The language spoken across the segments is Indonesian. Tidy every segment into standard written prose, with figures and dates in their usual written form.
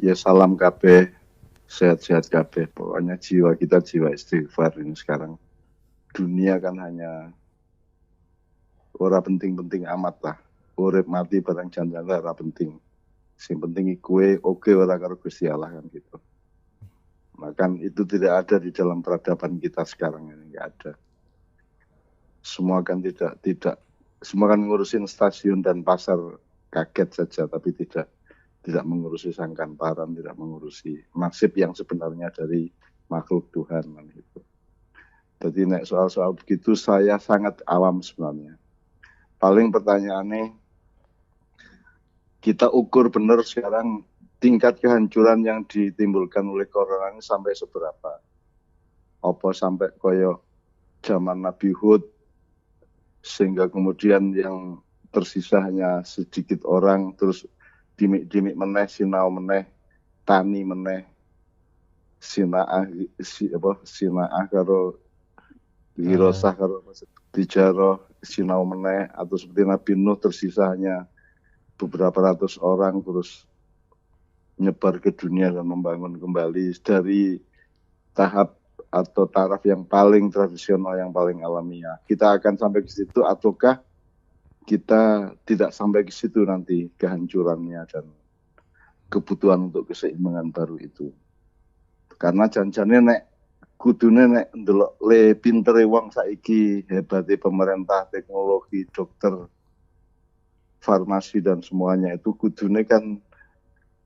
Ya salam kabeh, sehat-sehat kabeh. Pokoknya jiwa kita jiwa istighfar ini sekarang. Dunia kan hanya ora penting-penting amat lah. Urip mati barang jangan ora penting. Sing penting kue oke ora karo Gusti Allah kan gitu. Maka itu tidak ada di dalam peradaban kita sekarang ini, nggak ada. Semua kan tidak semua kan ngurusin stasiun dan pasar kaget saja, tapi tidak mengurusi sangkan paran, tidak mengurusi nasib yang sebenarnya dari makhluk Tuhan kan gitu. Jadi nek soal-soal begitu saya sangat awam sebenarnya. Paling pertanyaannya kita ukur benar sekarang tingkat kehancuran yang ditimbulkan oleh corona ini sampai seberapa? Apa sampai koyo zaman Nabi Hud sehingga kemudian yang tersisa hanya sedikit orang, terus dimik-dimik meneh, sinau meneh, tani meneh, sinaah karo wirosah karo bicara sinau meneh, atau seperti Nabi Nuh tersisa hanya beberapa ratus orang terus nyebar ke dunia dan membangun kembali dari tahap atau taraf yang paling tradisional, yang paling alamiah. Kita akan sampai ke situ ataukah kita tidak sampai ke situ nanti kehancurannya dan kebutuhan untuk keseimbangan baru itu. Karena janjane nek kudune nek ndelok le pintere wong saiki, hebate pemerintah, teknologi, dokter, farmasi dan semuanya itu kudune kan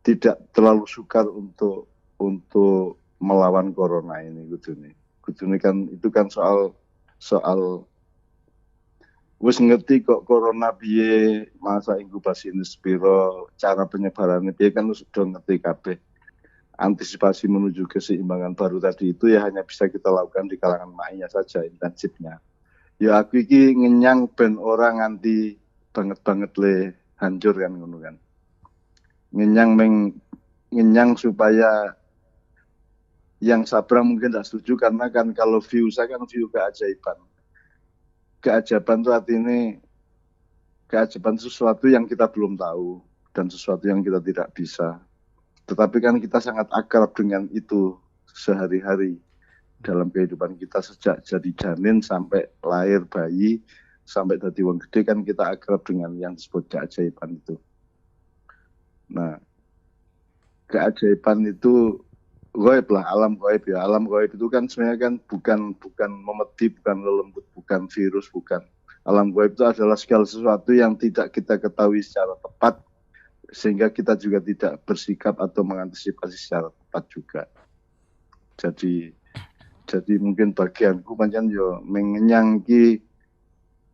tidak terlalu sukar untuk melawan corona ini kudune. Kudune kan itu kan soal wis ngerti kok corona piye, masa inkubasi ini sepiro, cara penyebarannya piye kan sudah ngerti kabeh. Antisipasi menuju keseimbangan baru tadi itu ya hanya bisa kita lakukan di kalangan maknya saja intensifnya. Ya aku iki ngenyang ben orang nganti banget le hancur kan ngono kan. Ngenyang supaya yang sabar mungkin tidak setuju karena kan kalau view saya kan view keajaiban. Keajaiban itu artinya keajaiban sesuatu yang kita belum tahu dan sesuatu yang kita tidak bisa. Tetapi kan kita sangat akrab dengan itu sehari-hari dalam kehidupan kita sejak jadi janin sampai lahir bayi sampai jadi wong gede kan kita akrab dengan yang disebut keajaiban itu. Nah, keajaiban itu gaib lah, alam gaib ya. Alam gaib itu kan sebenarnya kan bukan memedi, bukan lelembut, bukan virus, bukan. Alam gaib itu adalah segala sesuatu yang tidak kita ketahui secara tepat sehingga kita juga tidak bersikap atau mengantisipasi secara tepat juga. Jadi mungkin bagianku pancen yo mengenyang ki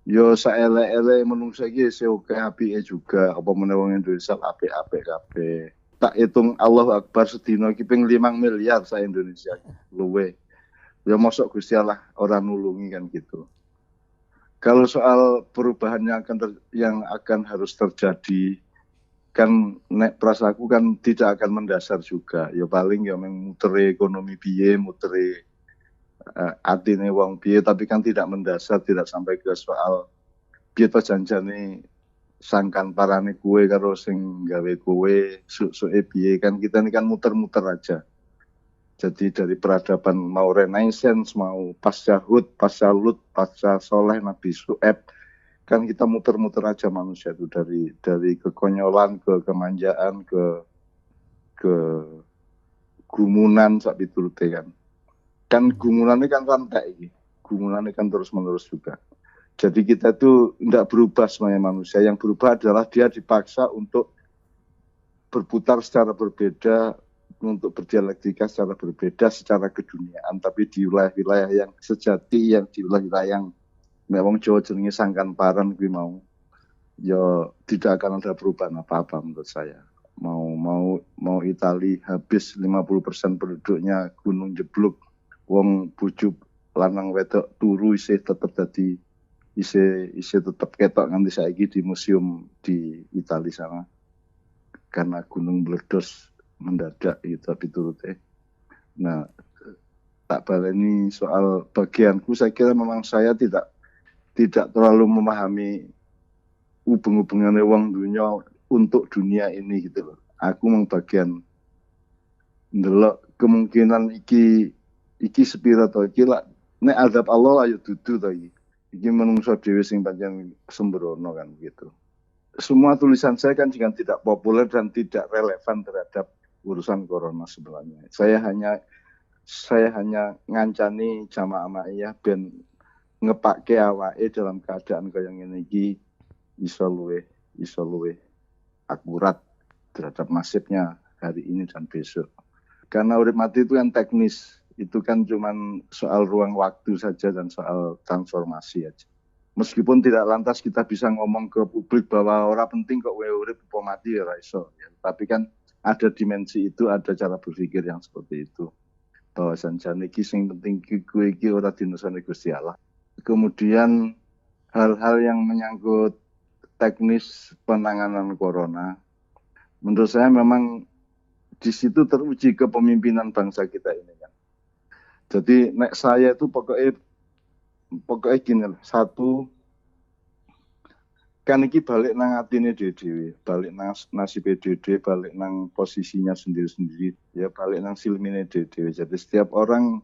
yo saelek-elek menungsa iki oke apike juga apa meneh wong Indonesia apik-apik kabeh. Tak hitung Allahu Akbar sedina iki ping 5 miliar sa Indonesia luwe. Ya mosok Gusti Allah ora nulungi kan gitu. Kalau soal perubahan yang akan harus terjadi kan nek prasaku kan tidak akan mendasar juga. Ya paling ya mutere ekonomi piye, mutere atine wong piye, tapi kan tidak mendasar, tidak sampai ke soal piye to janjane sangkan parane kue karo sing gawe kue suke piye, kan kita ini kan muter-muter aja. Jadi dari peradaban mau Renaissance, mau pasca Hud, pasca Lut, pasca Soleh, Nabi Su'eb, kan kita muter-muter aja manusia itu dari kekonyolan ke kemanjaan ke gumunan sak piturute kan. Kan gumunannya kan rantai ini. Gumunannya kan terus-menerus juga. Jadi kita tuh tidak berubah semuanya manusia. Yang berubah adalah dia dipaksa untuk berputar secara berbeda, untuk berdialektika secara berbeda, secara keduniaan. Tapi di wilayah-wilayah yang sejati, yang di wilayah yang memang Jawa jenenge sangkan paran gue mau, ya tidak akan ada perubahan apa-apa menurut saya. Mau Itali habis 50% penduduknya gunung jeblok, wong bujuk lanang wedok turu isih tetap jadi isih tetap ketok nganti saiki di museum di Italia sana karena gunung meledos mendadak itu tapi turute. Nah, tak baleni soal bagianku, saya kira memang saya tidak terlalu memahami hubung-hubungannya wong dunia untuk dunia ini gitu loh. Aku memang bagian ndelok kemungkinan iki sepira to iki lak nek azab Allah lah ya dudu to iki. Iki menungso dhewe sing pancen sembrono kan gitu. Semua tulisan saya kan juga tidak populer dan tidak relevan terhadap urusan corona sebenarnya. Saya hanya ngancani jamaah ma'iyah ben ngepake awake dalam keadaan kaya ngene iki iso luwih akurat terhadap nasibnya hari ini dan besok. Karena urip mati itu kan teknis, itu kan cuma soal ruang waktu saja dan soal transformasi aja. Meskipun tidak lantas kita bisa ngomong ke publik bahwa orang penting kok urip apa mati ya iso. Ya. Tapi kan ada dimensi itu, ada cara berpikir yang seperti itu. Bahwa sanjane iki sing penting kuwi iki ora dinusane Gusti Allah. Kemudian hal-hal yang menyangkut teknis penanganan corona, menurut saya memang di situ teruji kepemimpinan bangsa kita ini kan. Jadi nek saya itu pokoknya gini lah. Satu, kan iki balik nang atine dhewe, balik nang nasibe dhewe, balik nang posisinya sendiri-sendiri, ya balik nang silmine dhewe. Jadi setiap orang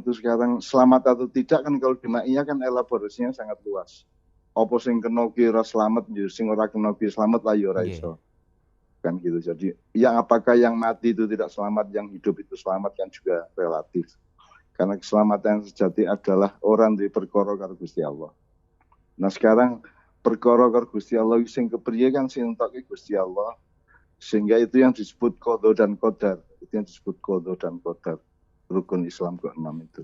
itu sekarang selamat atau tidak kan kalau di Ma'iyah kan elaborasinya sangat luas. Apa sing kena kira selamat, sing ora kena kira selamat lah ya ora iso. Kan gitu. Jadi apakah yang mati itu tidak selamat, yang hidup itu selamat kan juga relatif. Karena keselamatan yang sejati adalah orang di perkara karo Gusti Allah. Nah sekarang perkara karo Gusti Allah sing kepriye kan sing entoke Gusti Allah. Sehingga itu yang disebut qadha dan qadar. Itu yang disebut qadha dan qadar. Rukun Islam ke-6 itu.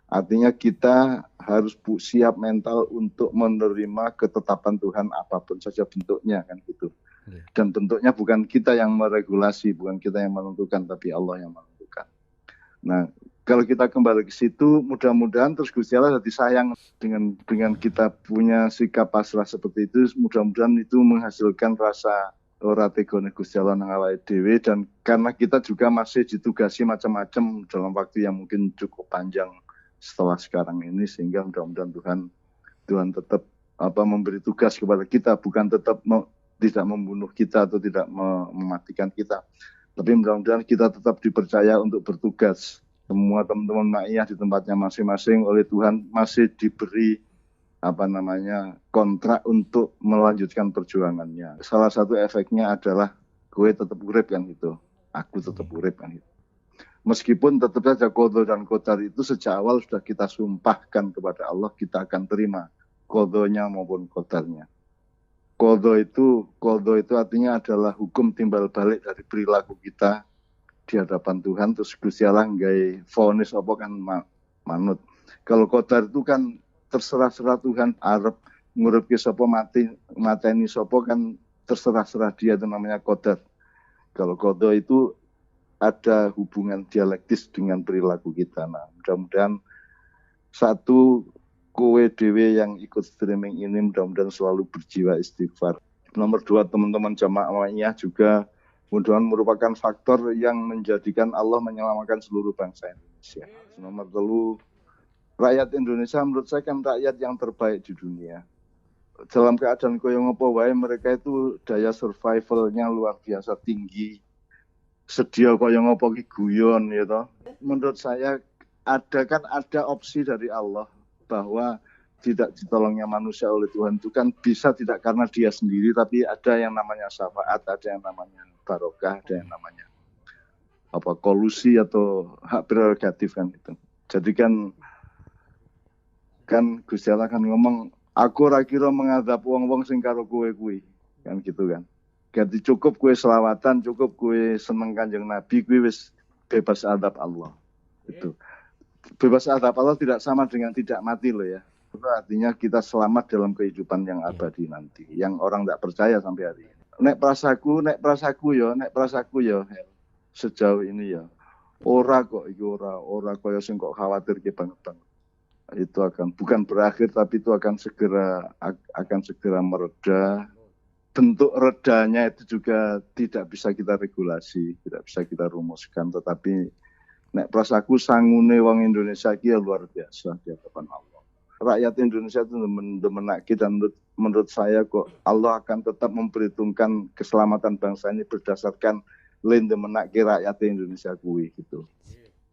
Artinya kita harus siap mental untuk menerima ketetapan Tuhan apapun saja bentuknya kan gitu. Dan bentuknya bukan kita yang meregulasi, bukan kita yang menentukan, tapi Allah yang menentukan. Nah, kalau kita kembali ke situ, mudah-mudahan terus Gusti Allah jadi sayang dengan kita punya sikap pasrah seperti itu, mudah-mudahan itu menghasilkan rasa ora tegone Gusti Allah nang awake dhewe, dan karena kita juga masih ditugasi macam-macam dalam waktu yang mungkin cukup panjang setelah sekarang ini, sehingga mudah-mudahan Tuhan tetap memberi tugas kepada kita, bukan tetap tidak membunuh kita atau tidak mematikan kita, tapi mudah-mudahan kita tetap dipercaya untuk bertugas. Semua teman-teman Ma'iyah di tempatnya masing-masing oleh Tuhan masih diberi kontrak untuk melanjutkan perjuangannya. Salah satu efeknya adalah gue tetap urip kan gitu, aku tetap urip kan gitu. Meskipun tetap saja qadha dan qadar itu sejak awal sudah kita sumpahkan kepada Allah, kita akan terima qadhanya maupun qadarnya. Qadha itu artinya adalah hukum timbal balik dari perilaku kita di hadapan Tuhan, terus Gusti Allah nggawe vonis apa kan manut. Kalau qadar itu kan terserah-serah Tuhan arep nguripke sapa mateni sapa kan terserah-serah dia, itu namanya qadar. Kalau qadha itu ada hubungan dialektis dengan perilaku kita. Nah, mudah-mudahan satu, kowe dhewe yang ikut streaming ini mudah-mudahan selalu berjiwa istighfar. Nomor 2, teman-teman jamaah Ma'iyah juga mudah-mudahan merupakan faktor yang menjadikan Allah menyelamatkan seluruh bangsa Indonesia. Nomor 3, rakyat Indonesia menurut saya kan rakyat yang terbaik di dunia. Dalam keadaan koyo ngopo wae mereka itu daya survivalnya luar biasa tinggi. Sedia koyo ngopo ki guyon ya toh. Menurut saya ada opsi dari Allah bahwa tidak ditolongnya manusia oleh Tuhan itu kan bisa tidak karena dia sendiri, tapi ada yang namanya syafaat, ada yang namanya barokah, ada yang namanya kolusi atau hak prerogatif kan itu. Jadi kan Gusti Allah kan ngomong, aku ora kira mengadab wong-wong sing karo kowe kuwi kan gitu kan. Ganti cukup kowe selawatan, cukup kowe seneng Kanjeng Nabi, kowe wis bebas adab Allah. Itu. Bebas adab Allah tidak sama dengan tidak mati loh ya. Itu artinya kita selamat dalam kehidupan yang abadi nanti, yang orang tidak percaya sampai hari ini. Nek prasaku ya sejauh ini ya. Ora kaya sing kok khawatir ke banget. Itu bukan berakhir, tapi itu akan segera mereda. Bentuk redanya itu juga tidak bisa kita regulasi, tidak bisa kita rumuskan, tetapi nek prasaku sangune wong Indonesia ki luar biasa di hadapan Allah. Rakyat Indonesia itu demenake, dan menurut saya kok Allah akan tetap memperhitungkan keselamatan bangsa ini berdasarkan lain demenake rakyat Indonesia kuwi gitu.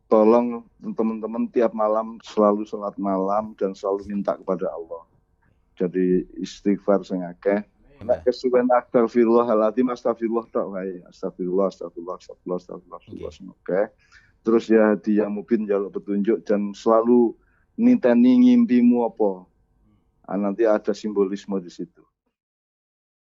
Tolong teman-teman tiap malam selalu sholat malam dan selalu minta kepada Allah. Jadi istighfar sing akeh. Nek kesuwen astagfirullahaladzim, astagfirullah tok wae. Astagfirullah. Oke. Terus ya hadiah mungkin jaluk petunjuk dan selalu niteni ngimpimu apa. Nanti ada simbolisme di situ.